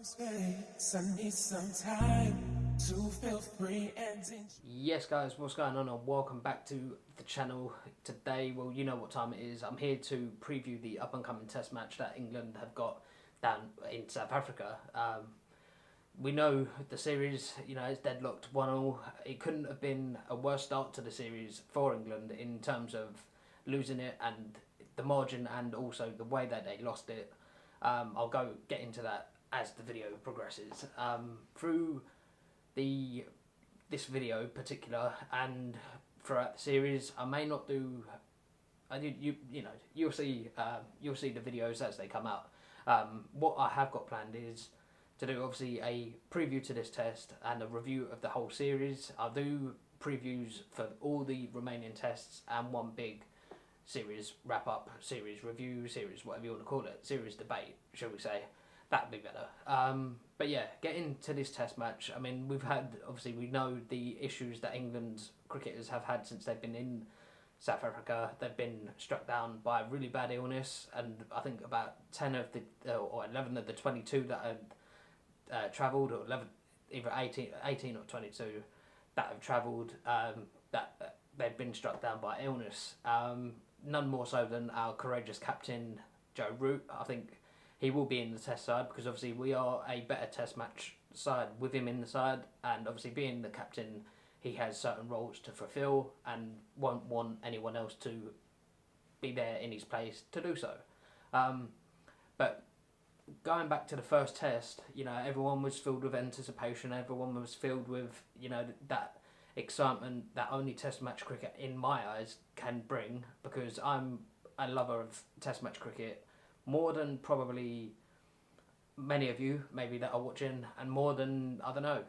space. I need some time to feel free and Yes guys, what's going on and welcome back to the channel. Today, well, you know what time it is. I'm here to preview the up and coming test match that England have got down in South Africa. We know the series, it's deadlocked 1-1. It couldn't have been a worse start to the series for England in terms of losing it and the margin and also the way that they lost it. I'll get into that as the video progresses. Through this video in particular and throughout the series, I may not do. You'll see the videos as they come out. What I have got planned is to do obviously a preview to this test and a review of the whole series. I'll do previews for all the remaining tests and one big series wrap up, series review, series whatever you want to call it, series debate, shall we say. That'd be better. But yeah, getting to this test match, I mean, we know the issues that England's cricketers have had since they've been in South Africa. They've been struck down by a really bad illness, and I think about 10 of the, or 11 of the 22 that had travelled, or 11, either 18 or 22 that have travelled, that they've been struck down by illness. None more so than our courageous captain, Joe Root. I think he will be in the test side because obviously we are a better test match side with him in the side, and obviously being the captain, he has certain roles to fulfil and won't want anyone else to be there in his place to do so. But going back to the first test, everyone was filled with anticipation, everyone was filled with, that excitement that only test match cricket in my eyes can bring, because I'm a lover of test match cricket more than probably many of you maybe that are watching, and more than, I don't know,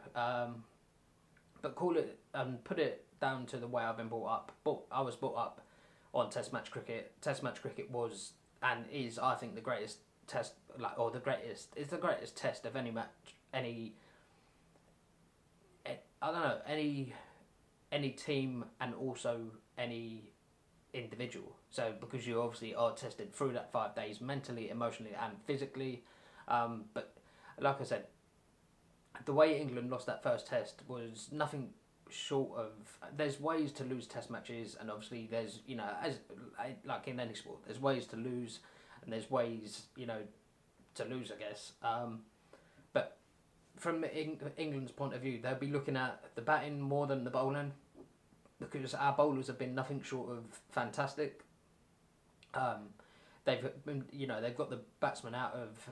but call it and put it down to the way I've been brought up. But I was brought up on test match cricket. Test match cricket was and is, I think, the greatest test, the greatest test of any match, any team, and also any individual. So because you obviously are tested through that 5 days mentally, emotionally and physically, but like I said, the way England lost that first test was nothing short of, there's ways to lose test matches, and obviously there's, as like in any sport, there's ways to lose and there's ways, to lose, I guess. But from England's point of view, they'll be looking at the batting more than the bowling, because our bowlers have been nothing short of fantastic. They've got the batsmen out of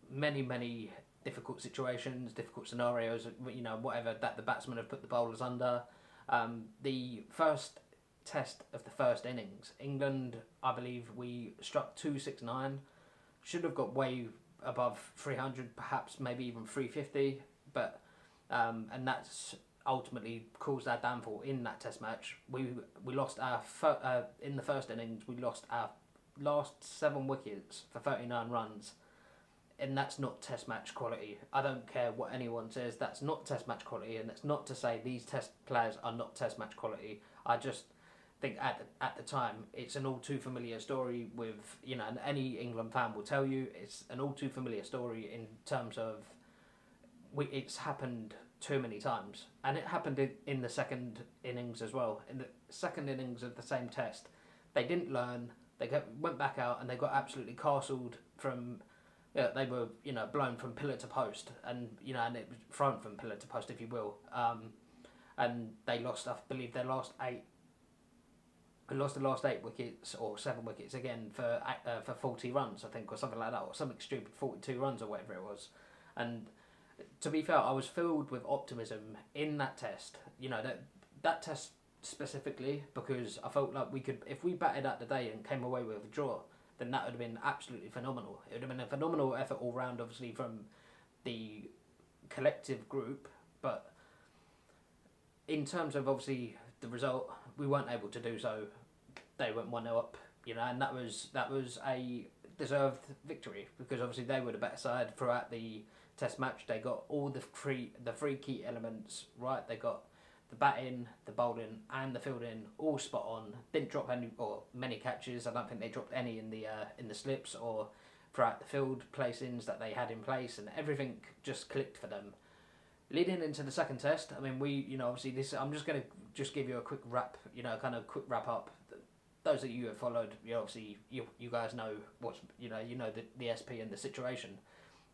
many difficult situations, difficult scenarios, whatever that the batsmen have put the bowlers under. The first test of the first innings, England, I believe we struck 269, should have got way above 300, perhaps maybe even 350, but and that's ultimately caused our downfall in that test match. We lost our in the first innings, we lost our last 7 wickets for 39 runs, and that's not test match quality. I don't care what anyone says, that's not test match quality, and that's not to say these test players are not test match quality. I just think at the time it's an all too familiar story with, and any England fan will tell you it's an all too familiar story in terms of it's happened too many times, and it happened in the second innings as well. In the second innings of the same test, they didn't learn. They went back out and they got absolutely castled from. They were blown from pillar to post, and and it was thrown from pillar to post, if you will. And they lost, I believe, their last 8. They lost the last 8 wickets or 7 wickets again for 40 runs, I think, or something like that, or something stupid, 42 runs or whatever it was. And to be fair, I was filled with optimism in that test. That test specifically, because I felt like we could, if we batted out the day and came away with a draw, then that would have been absolutely phenomenal. It would have been a phenomenal effort all round, obviously, from the collective group. But in terms of, obviously, the result, we weren't able to do so. They went 1-0 up, and that was a deserved victory, because obviously they were the better side throughout the test match. They got all the three key elements right. They got the batting, the bowling and the fielding all spot on. Didn't drop any or many catches. I don't think they dropped any in the slips or throughout the field placings that they had in place, and everything just clicked for them. Leading into the second test, I mean, obviously this. I'm just going to just give you a quick wrap, quick wrap up. Those that you have followed, obviously you guys know what's, the SP and the situation.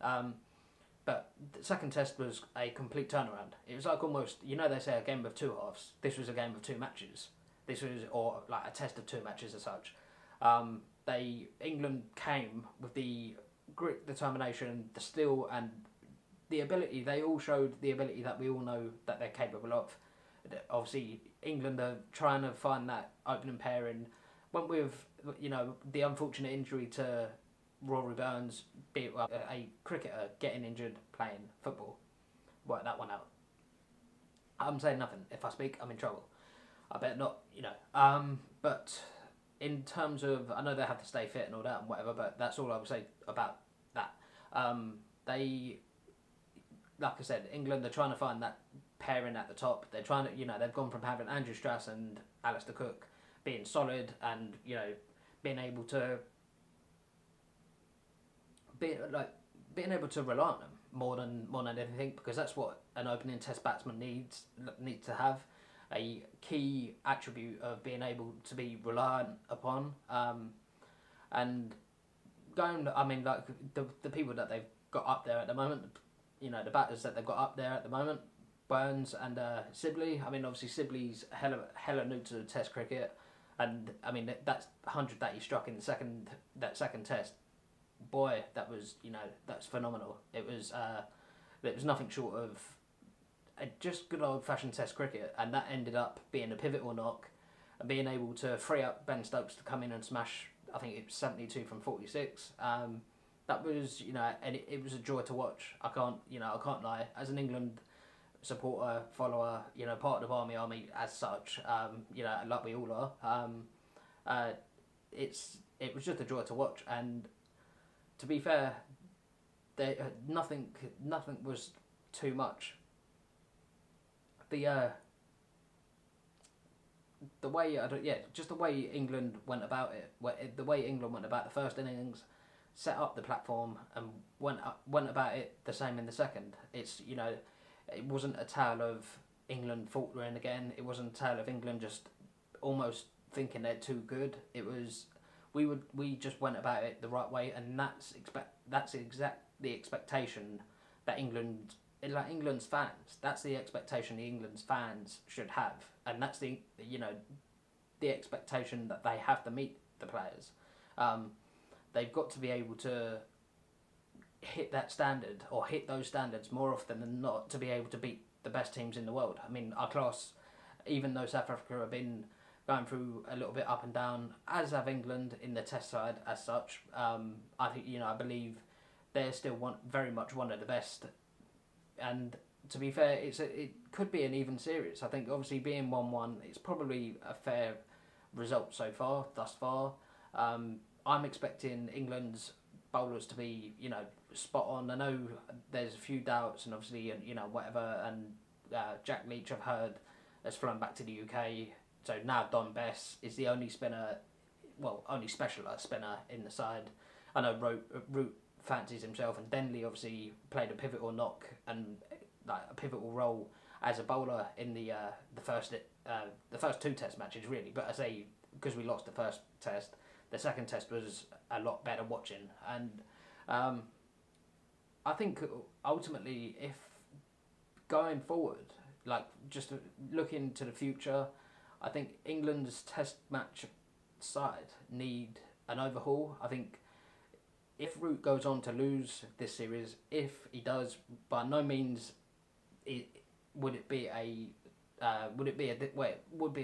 But the second test was a complete turnaround. It was like almost, they say a game of two halves. This was a game of two matches. Or like a test of two matches as such. England came with the grit, determination, the steel, and the ability. They all showed the ability that we all know that they're capable of. Obviously, England are trying to find that opening pairing. Went with, the unfortunate injury to Rory Burns, a cricketer getting injured playing football. Work that one out. I'm saying nothing. If I speak, I'm in trouble. I better not, But in terms of, I know they have to stay fit and all that and whatever, but that's all I would say about that. They, like I said, England are trying to find that pairing at the top. They're trying to, they've gone from having Andrew Strass and Alistair Cook being solid and, being able to rely on them more than anything, because that's what an opening test batsman needs to have. A key attribute of being able to be reliant upon, and going. I mean, like the people that they've got up there at the moment, the batters that they've got up there at the moment, Burns and Sibley. I mean, obviously Sibley's hella new to Test cricket, and I mean that's 100 that he struck in that second test. Boy, that was that's phenomenal. It was nothing short of just good old fashioned Test cricket, and that ended up being a pivotal knock, and being able to free up Ben Stokes to come in and smash. I think it was 72 from 46. That was and it was a joy to watch. I can't lie. As an England supporter, follower, part of the army as such, like we all are. It was just a joy to watch, and to be fair, nothing was too much. The way just the way England went about it, the way England went about the first innings, set up the platform and went about it the same in the second. It's it wasn't a tale of England faltering again. It wasn't a tale of England just almost thinking they're too good. It was we just went about it the right way, and that's the expectation that England's fans. That's the expectation the England's fans should have, and that's the expectation that they have to meet the players. They've got to be able to hit that standard or hit those standards more often than not to be able to beat the best teams in the world. I mean, our class, even though South Africa have been going through a little bit up and down, as have England in the Test side as such. I think I believe they're still very much one of the best. And to be fair, it could be an even series. I think obviously being 1-1, it's probably a fair result thus far. I'm expecting England's bowlers to be spot on. I know there's a few doubts, and obviously whatever. And Jack Leach, I've heard, has flown back to the UK. So now Don Bess is the only only specialised spinner in the side. I know Root fancies himself, and Denley obviously played a pivotal knock and a pivotal role as a bowler in the first two Test matches, really. But I say, because we lost the first Test, the second Test was a lot better watching, and I think ultimately, if going forward, just looking to the future, I think England's Test match side need an overhaul. I think if Root goes on to lose this series, if he does, by no means would it be a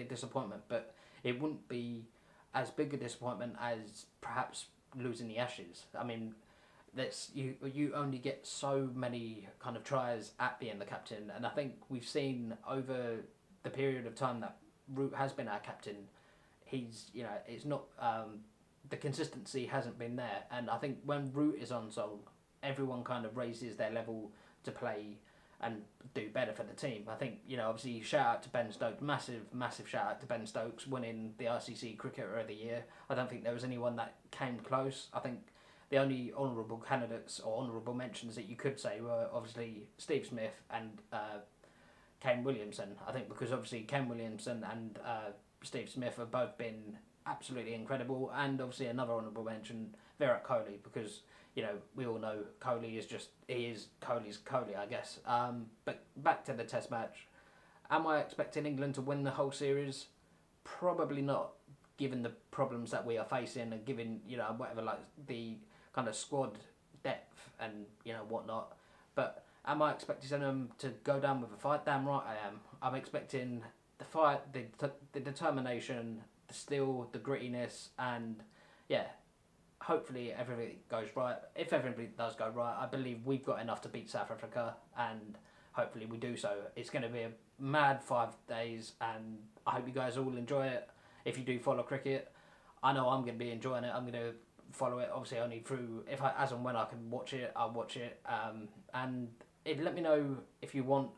disappointment, but it wouldn't be as big a disappointment as perhaps losing the Ashes. I mean, you only get so many kind of tries at being the captain, and I think we've seen over the period of time that Root has been our captain, he's it's not the consistency hasn't been there, and I think when Root is on song, everyone kind of raises their level to play and do better for the team. I think obviously shout out to Ben Stokes, massive shout out to Ben Stokes winning the ICC Cricketer of the Year. I don't think there was anyone that came close. I think the only honourable candidates or honourable mentions that you could say were obviously Steve Smith and Kane Williamson. I think because obviously Kane Williamson and Steve Smith have both been absolutely incredible, and obviously another honourable mention, Virat Kohli, because we all know Kohli is Kohli's Kohli, I guess. But back to the Test match, am I expecting England to win the whole series? Probably not, given the problems that we are facing and given whatever, like the kind of squad depth and whatnot. But am I expecting them to go down with a fight? Damn right I am. I'm expecting the fight, the determination, the steel, the grittiness, and hopefully everything goes right. If everything does go right, I believe we've got enough to beat South Africa, and hopefully we do so. It's going to be a mad 5 days, and I hope you guys all enjoy it. If you do follow cricket, I know I'm going to be enjoying it. I'm going to follow it, obviously only through, as and when I can watch it, I'll watch it. And let me know if you want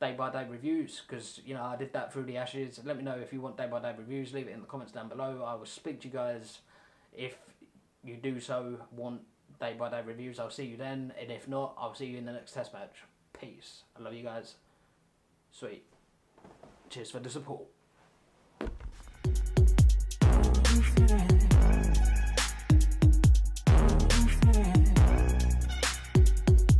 day-by-day reviews, because I did that through the Ashes. Let me know if you want day-by-day reviews. Leave it in the comments down below. I will speak to you guys if you do so want day-by-day reviews. I'll see you then, and if not, I'll see you in the next Test match. Peace. I love you guys. Sweet. Cheers for the support.